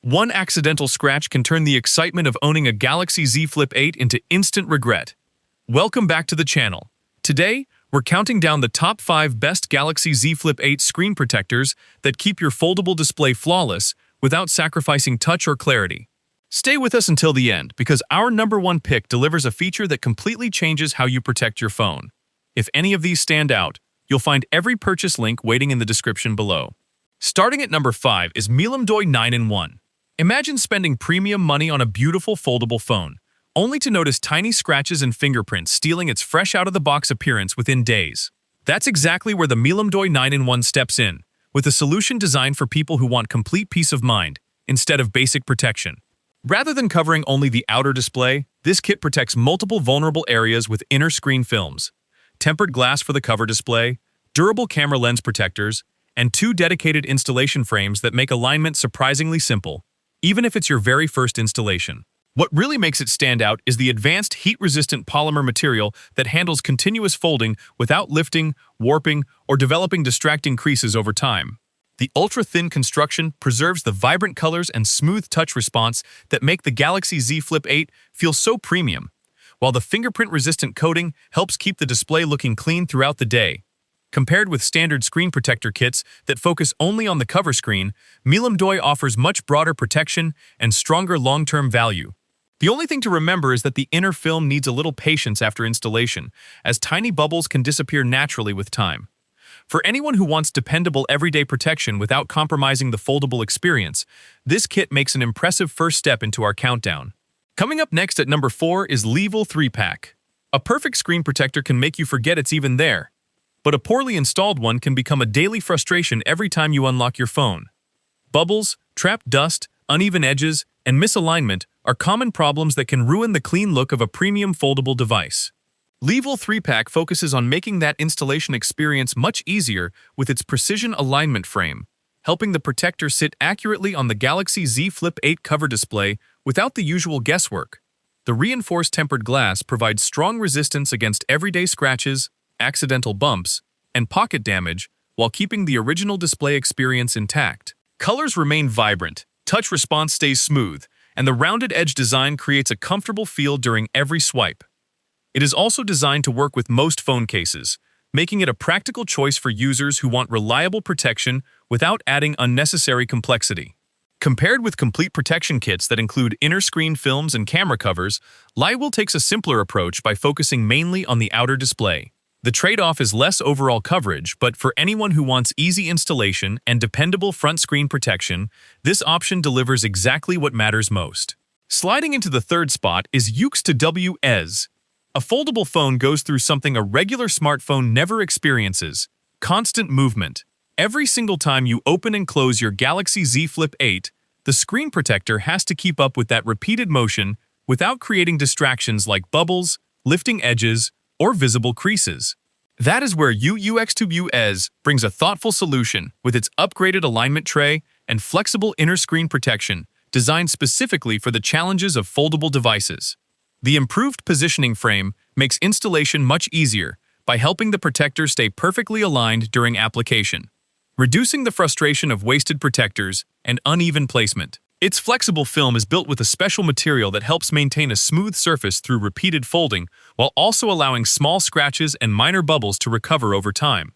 One accidental scratch can turn the excitement of owning a Galaxy Z Flip 8 into instant regret. Welcome back to the channel. Today, we're counting down the top 5 best Galaxy Z Flip 8 screen protectors that keep your foldable display flawless without sacrificing touch or clarity. Stay with us until the end because our number 1 pick delivers a feature that completely changes how you protect your phone. If any of these stand out, you'll find every purchase link waiting in the description below. Starting at number 5 is Milomdoi 9-in-1. Imagine spending premium money on a beautiful foldable phone, only to notice tiny scratches and fingerprints stealing its fresh-out-of-the-box appearance within days. That's exactly where the Milomdoi 9-in-1 steps in, with a solution designed for people who want complete peace of mind, instead of basic protection. Rather than covering only the outer display, this kit protects multiple vulnerable areas with inner screen films, tempered glass for the cover display, durable camera lens protectors, and 2 dedicated installation frames that make alignment surprisingly simple, even if it's your very first installation. What really makes it stand out is the advanced heat-resistant polymer material that handles continuous folding without lifting, warping, or developing distracting creases over time. The ultra-thin construction preserves the vibrant colors and smooth touch response that make the Galaxy Z Flip 8 feel so premium, while the fingerprint-resistant coating helps keep the display looking clean throughout the day. Compared with standard screen protector kits that focus only on the cover screen, Milomdoi offers much broader protection and stronger long-term value. The only thing to remember is that the inner film needs a little patience after installation, as tiny bubbles can disappear naturally with time. For anyone who wants dependable everyday protection without compromising the foldable experience, this kit makes an impressive first step into our countdown. Coming up next at number 4 is LYWHL 3-pack. A perfect screen protector can make you forget it's even there, but a poorly installed one can become a daily frustration every time you unlock your phone. Bubbles, trapped dust, uneven edges, and misalignment are common problems that can ruin the clean look of a premium foldable device. LYWHL 3-pack focuses on making that installation experience much easier with its precision alignment frame, helping the protector sit accurately on the Galaxy Z Flip 8 cover display without the usual guesswork. The reinforced tempered glass provides strong resistance against everyday scratches, accidental bumps, and pocket damage while keeping the original display experience intact. Colors remain vibrant, touch response stays smooth, and the rounded edge design creates a comfortable feel during every swipe. It is also designed to work with most phone cases, making it a practical choice for users who want reliable protection without adding unnecessary complexity. Compared with complete protection kits that include inner screen films and camera covers, LYWHL takes a simpler approach by focusing mainly on the outer display. The trade-off is less overall coverage, but for anyone who wants easy installation and dependable front screen protection, this option delivers exactly what matters most. Sliding into the third spot is YWXTW. A foldable phone goes through something a regular smartphone never experiences: constant movement. Every single time you open and close your Galaxy Z Flip 8, the screen protector has to keep up with that repeated motion without creating distractions like bubbles, lifting edges, or visible creases. That is where YWXTW brings a thoughtful solution with its upgraded alignment tray and flexible inner screen protection designed specifically for the challenges of foldable devices. The improved positioning frame makes installation much easier by helping the protector stay perfectly aligned during application, reducing the frustration of wasted protectors and uneven placement. Its flexible film is built with a special material that helps maintain a smooth surface through repeated folding, while also allowing small scratches and minor bubbles to recover over time.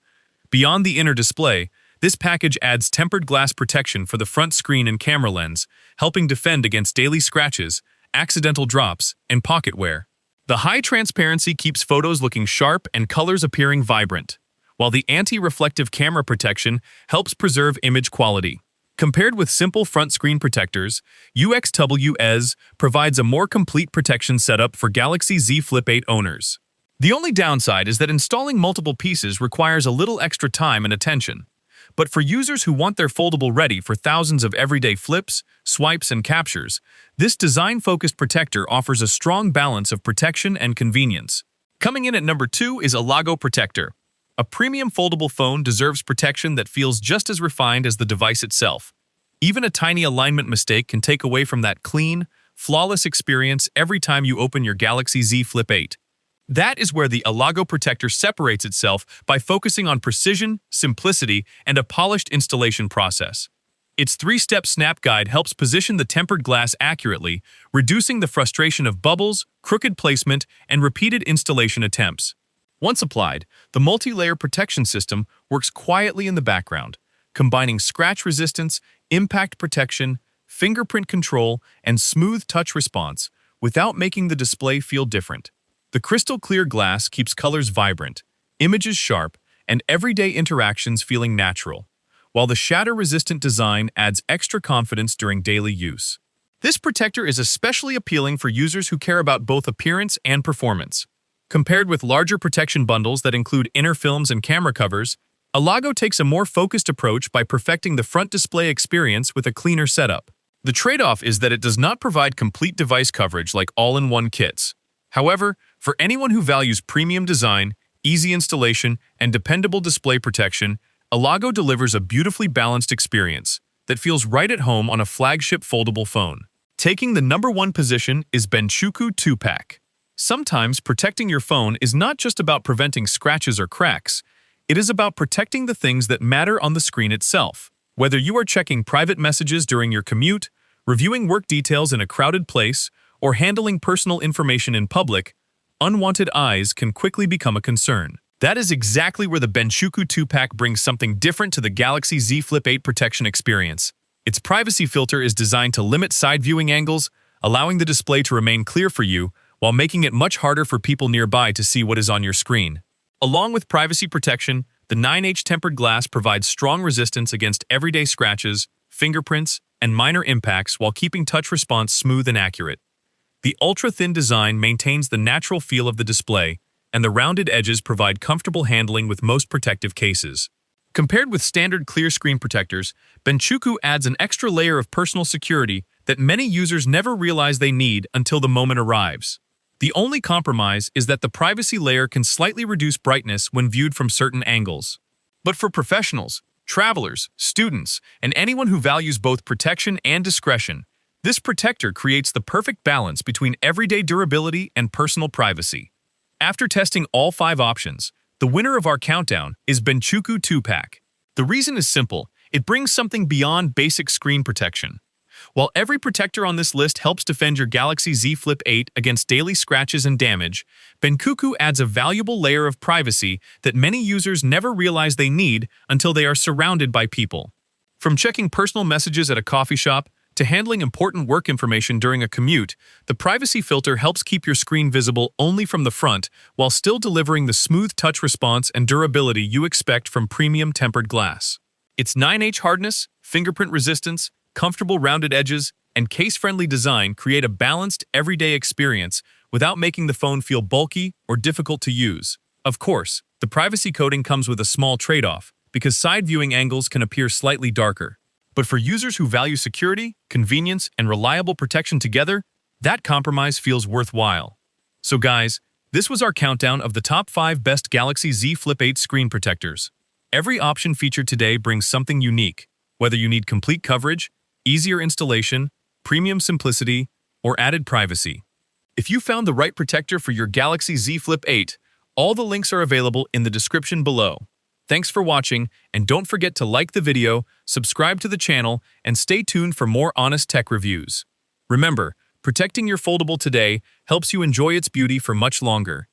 Beyond the inner display, this package adds tempered glass protection for the front screen and camera lens, helping defend against daily scratches, accidental drops, and pocket wear. The high transparency keeps photos looking sharp and colors appearing vibrant, while the anti-reflective camera protection helps preserve image quality. Compared with simple front screen protectors, YWXTW provides a more complete protection setup for Galaxy Z Flip 8 owners. The only downside is that installing multiple pieces requires a little extra time and attention. But for users who want their foldable ready for thousands of everyday flips, swipes, and captures, this design-focused protector offers a strong balance of protection and convenience. Coming in at number 2 is Elago Protector. A premium foldable phone deserves protection that feels just as refined as the device itself. Even a tiny alignment mistake can take away from that clean, flawless experience every time you open your Galaxy Z Flip 8. That is where the Elago Protector separates itself by focusing on precision, simplicity, and a polished installation process. Its 3-step snap guide helps position the tempered glass accurately, reducing the frustration of bubbles, crooked placement, and repeated installation attempts. Once applied, the multi-layer protection system works quietly in the background, combining scratch resistance, impact protection, fingerprint control, and smooth touch response without making the display feel different. The crystal-clear glass keeps colors vibrant, images sharp, and everyday interactions feeling natural, while the shatter-resistant design adds extra confidence during daily use. This protector is especially appealing for users who care about both appearance and performance. Compared with larger protection bundles that include inner films and camera covers, Elago takes a more focused approach by perfecting the front display experience with a cleaner setup. The trade-off is that it does not provide complete device coverage like all-in-one kits. However, for anyone who values premium design, easy installation, and dependable display protection, Elago delivers a beautifully balanced experience that feels right at home on a flagship foldable phone. Taking the #1 position is Bencuku 2-pack. Sometimes protecting your phone is not just about preventing scratches or cracks. It is about protecting the things that matter on the screen itself. Whether you are checking private messages during your commute, reviewing work details in a crowded place, or handling personal information in public, unwanted eyes can quickly become a concern. That is exactly where the Bencuku 2-pack brings something different to the Galaxy Z Flip 8 protection experience. Its privacy filter is designed to limit side viewing angles, allowing the display to remain clear for you, while making it much harder for people nearby to see what is on your screen. Along with privacy protection, the 9H tempered glass provides strong resistance against everyday scratches, fingerprints, and minor impacts while keeping touch response smooth and accurate. The ultra-thin design maintains the natural feel of the display, and the rounded edges provide comfortable handling with most protective cases. Compared with standard clear screen protectors, Bencuku adds an extra layer of personal security that many users never realize they need until the moment arrives. The only compromise is that the privacy layer can slightly reduce brightness when viewed from certain angles. But for professionals, travelers, students, and anyone who values both protection and discretion, this protector creates the perfect balance between everyday durability and personal privacy. After testing all 5 options, the winner of our countdown is Bencuku 2-pack. The reason is simple: it brings something beyond basic screen protection. While every protector on this list helps defend your Galaxy Z Flip 8 against daily scratches and damage, Bencuku adds a valuable layer of privacy that many users never realize they need until they are surrounded by people. From checking personal messages at a coffee shop to handling important work information during a commute, the privacy filter helps keep your screen visible only from the front while still delivering the smooth touch response and durability you expect from premium tempered glass. Its 9H hardness, fingerprint resistance, comfortable rounded edges, and case-friendly design create a balanced, everyday experience without making the phone feel bulky or difficult to use. Of course, the privacy coating comes with a small trade-off, because side viewing angles can appear slightly darker. But for users who value security, convenience, and reliable protection together, that compromise feels worthwhile. So guys, this was our countdown of the top 5 best Galaxy Z Flip 8 screen protectors. Every option featured today brings something unique, whether you need complete coverage, easier installation, premium simplicity, or added privacy. If you found the right protector for your Galaxy Z Flip 8, all the links are available in the description below. Thanks for watching, and don't forget to like the video, subscribe to the channel, and stay tuned for more honest tech reviews. Remember, protecting your foldable today helps you enjoy its beauty for much longer.